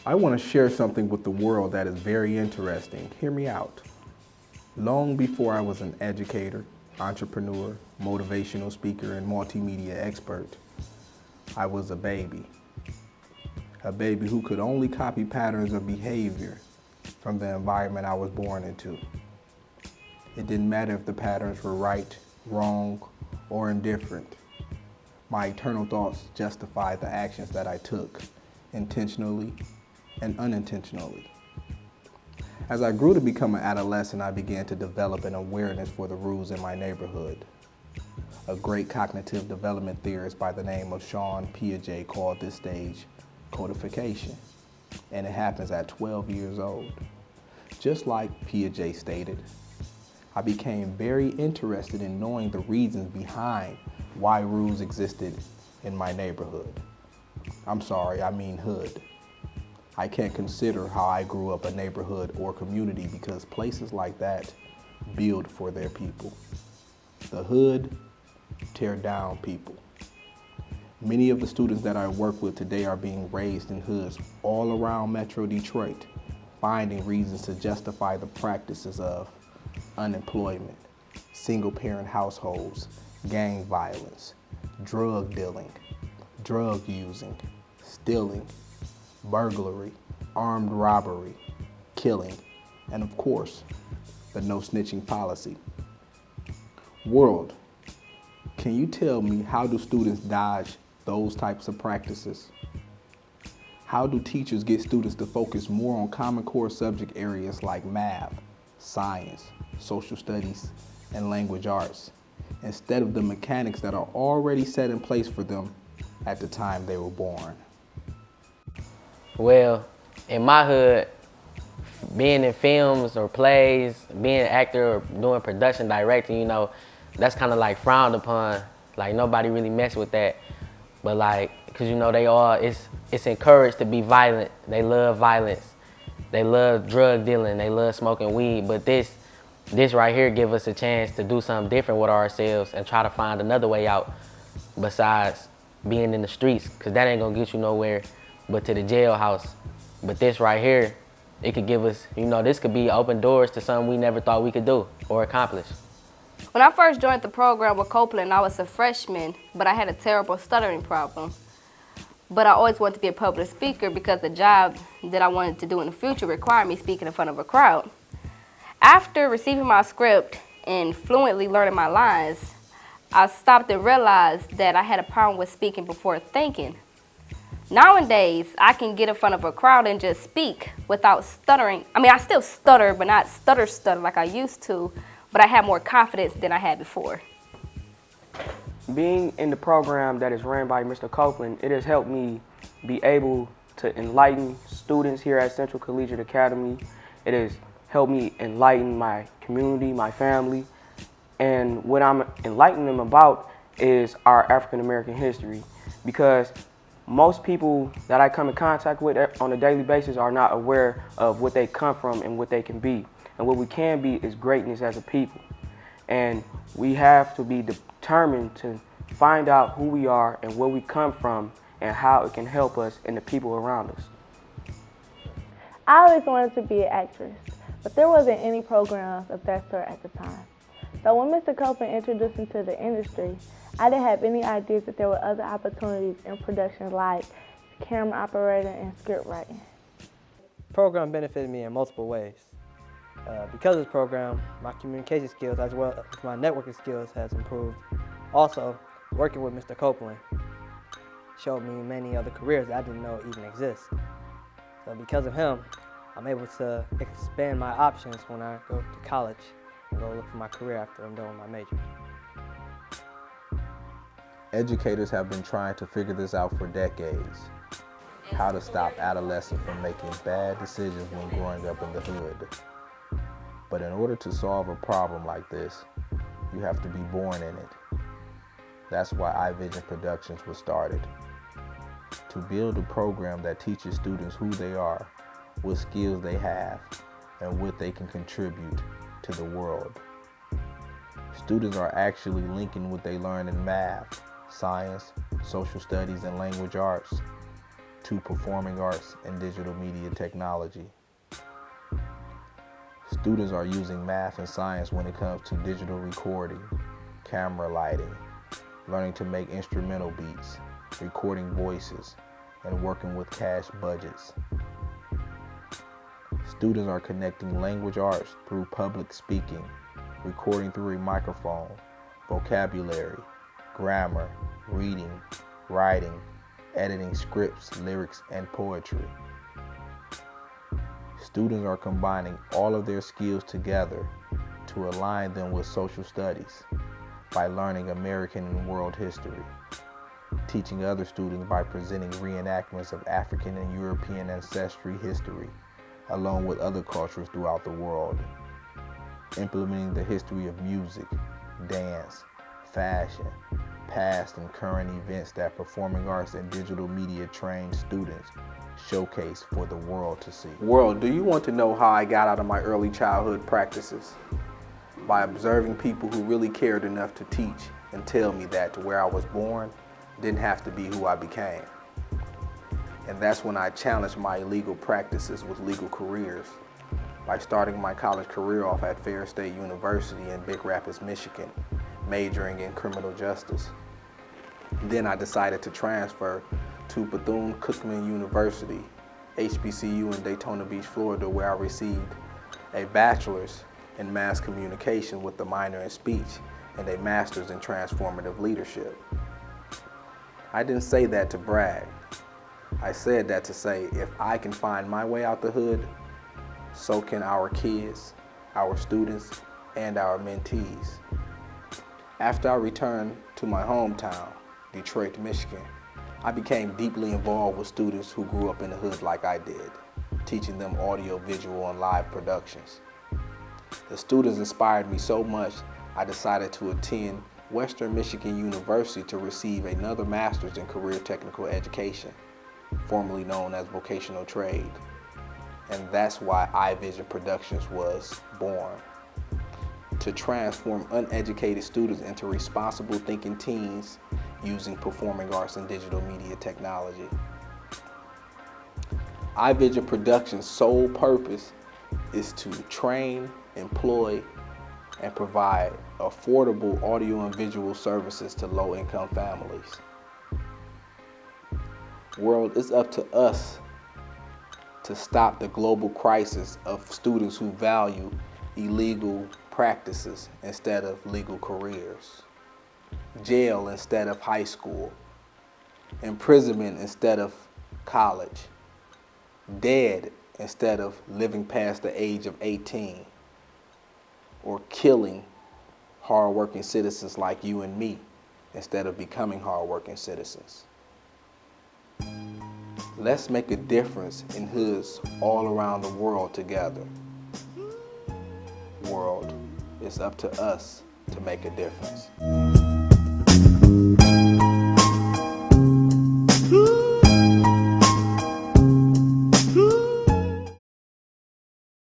I want to share something with the world that is very interesting. Hear me out. Long before I was an educator, entrepreneur, motivational speaker, and multimedia expert, I was a baby. A baby who could only copy patterns of behavior from the environment I was born into. It didn't matter if the patterns were right, wrong, or indifferent. My eternal thoughts justified the actions that I took, intentionally and unintentionally. As I grew to become an adolescent, I began to develop an awareness for the rules in my neighborhood. A great cognitive development theorist by the name of Sean Piaget called this stage codification, and it happens at 12 years old. Just like Piaget stated, I became very interested in knowing the reasons behind why rules existed in my neighborhood. I'm sorry, I mean hood. I can't consider how I grew up a neighborhood or community because places like that build for their people. The hood tear down people. Many of the students that I work with today are being raised in hoods all around Metro Detroit, finding reasons to justify the practices of unemployment, single-parent households, gang violence, drug dealing, drug using, stealing, burglary, armed robbery, killing, and of course, the no snitching policy. World, can you tell me how do students dodge those types of practices? How do teachers get students to focus more on Common Core subject areas like math, science, social studies, and language arts, instead of the mechanics that are already set in place for them at the time they were born? Well, in my hood, being in films or plays, being an actor or doing production, directing, you know, that's kind of like frowned upon. Like nobody really mess with that. But like, cause you know it's encouraged to be violent. They love violence. They love drug dealing. They love smoking weed. But this right here give us a chance to do something different with ourselves and try to find another way out besides being in the streets. Cause that ain't gonna get you nowhere but to the jailhouse. But this right here, it could give us, you know, this could be open doors to something we never thought we could do or accomplish. When I first joined the program with Copeland, I was a freshman, but I had a terrible stuttering problem. But I always wanted to be a public speaker because the job that I wanted to do in the future required me speaking in front of a crowd. After receiving my script and fluently learning my lines, I stopped and realized that I had a problem with speaking before thinking. Nowadays, I can get in front of a crowd and just speak without stuttering. I mean, I still stutter, but not stutter like I used to, but I have more confidence than I had before. Being in the program that is ran by Mr. Copeland, it has helped me be able to enlighten students here at Central Collegiate Academy. It has helped me enlighten my community, my family, and what I'm enlightening them about is our African American history, because most people that I come in contact with on a daily basis are not aware of what they come from and what they can be. And what we can be is greatness as a people. And we have to be determined to find out who we are and where we come from and how it can help us and the people around us. I always wanted to be an actress, but there wasn't any programs of that sort at the time. So when Mr. Copeland introduced me to the industry, I didn't have any ideas that there were other opportunities in production like camera operating and script writing. The program benefited me in multiple ways. Because of this program, my communication skills as well as my networking skills has improved. Also, working with Mr. Copeland showed me many other careers that I didn't know even exist. So because of him, I'm able to expand my options when I go to college and go look for my career after I'm done with my major. Educators have been trying to figure this out for decades. How to stop adolescents from making bad decisions when growing up in the hood. But in order to solve a problem like this, you have to be born in it. That's why Vision Productions was started. To build a program that teaches students who they are, what skills they have, and what they can contribute to the world. Students are actually linking what they learn in math, science, social studies, and language arts to performing arts and digital media technology. Students are using math and science when it comes to digital recording, camera lighting, learning to make instrumental beats, recording voices, and working with cash budgets. Students are connecting language arts through public speaking, recording through a microphone, vocabulary, grammar, reading, writing, editing scripts, lyrics, and poetry. Students are combining all of their skills together to align them with social studies by learning American and world history, teaching other students by presenting reenactments of African and European ancestry history, along with other cultures throughout the world, implementing the history of music, dance, fashion, past and current events that performing arts and digital media trained students showcase for the world to see. World, do you want to know how I got out of my early childhood practices? By observing people who really cared enough to teach and tell me that where I was born didn't have to be who I became. And that's when I challenged my illegal practices with legal careers by starting my college career off at Ferris State University in Big Rapids, Michigan, majoring in criminal justice. Then I decided to transfer to Bethune-Cookman University, HBCU in Daytona Beach, Florida, where I received a bachelor's in mass communication with a minor in speech and a master's in transformative leadership. I didn't say that to brag. I said that to say, if I can find my way out the hood, so can our kids, our students, and our mentees. After I returned to my hometown, Detroit, Michigan, I became deeply involved with students who grew up in the hood like I did, teaching them audio, visual, and live productions. The students inspired me so much, I decided to attend Western Michigan University to receive another master's in career technical education, formerly known as vocational trade. And that's why Vision Productions was born, to transform uneducated students into responsible thinking teens using performing arts and digital media technology. Vision Productions' sole purpose is to train, employ, and provide affordable audio and visual services to low-income families. World, it's up to us to stop the global crisis of students who value illegal practices instead of legal careers, jail instead of high school, imprisonment instead of college, dead instead of living past the age of 18, or killing hardworking citizens like you and me instead of becoming hardworking citizens. Let's make a difference in hoods all around the world together. World, it's up to us to make a difference.